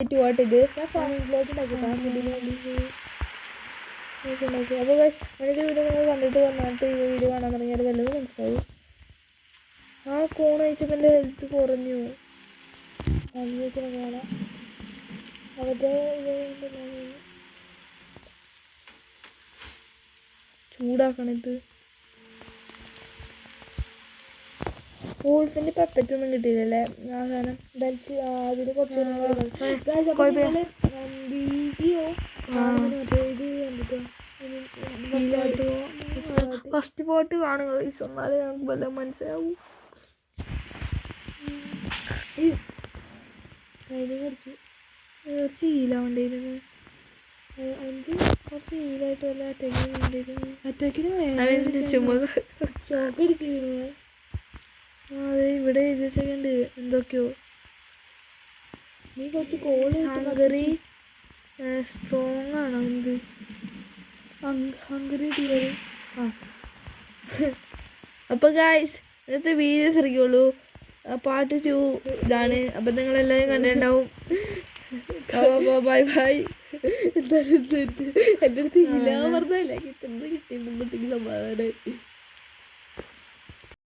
ഇത് അപ്പോൾ വീഡിയോ നിങ്ങൾ കണ്ടിട്ട് വന്നിട്ട് ഈ വീഡിയോ കാണാൻ തുടങ്ങിയാൽ വല്ലതും മനസ്സിലാവും. ആ കോൺ അയച്ചപ്പോൾ എൻ്റെ ഹെൽത്ത് കുറഞ്ഞു. കാണാം അവരുടെ ചൂടാക്കണിത്. വോൾഫിൻ്റെ പെപ്പറ്റൊന്നും കിട്ടിയില്ലല്ലേ ആ സാധനം. ബെൽറ്റ് അതിന് കുറച്ച് വീഡിയോ ഇത് കണ്ടിട്ടോ ഫസ്റ്റ് പാട്ട് കാണുക. എന്നാലേ ഞങ്ങൾക്ക് വല്ലതും മനസ്സിലാവും. അതിന് കുറച്ച് ഹീലാവേണ്ടിയിരുന്നു. എനിക്ക് കുറച്ച് ഹീലായിട്ട് വല്ല അറ്റാക്കിന് വേണ്ടിയിരുന്നു. അറ്റാക്കിന് ഷോക്ക് അടിച്ചിരുന്നു. അതെ ഇവിടെ എഴുതിയൊക്കെ ഉണ്ട് എന്തൊക്കെയോ. നീ കുറച്ച് ഹംഗറി സ്ട്രോങ് ആണോ എന്ത് ഹംഗറി ഡിയർ. ആ അപ്പോൾ ഗായ്സ് ഇന്നത്തെ വീഡിയോസ് ഇറങ്ങിയുള്ളൂ. പാർട്ട് 2 ഇതാണ്. അപ്പം നിങ്ങളെല്ലാവരും കണ്ടിട്ടുണ്ടാവും. Bye bye. എന്തായാലും എൻ്റെ അടുത്ത് ഇല്ല പറഞ്ഞല്ലേ കിട്ടുന്നത് കിട്ടിയിട്ടുണ്ടെങ്കിൽ സമാധാനം.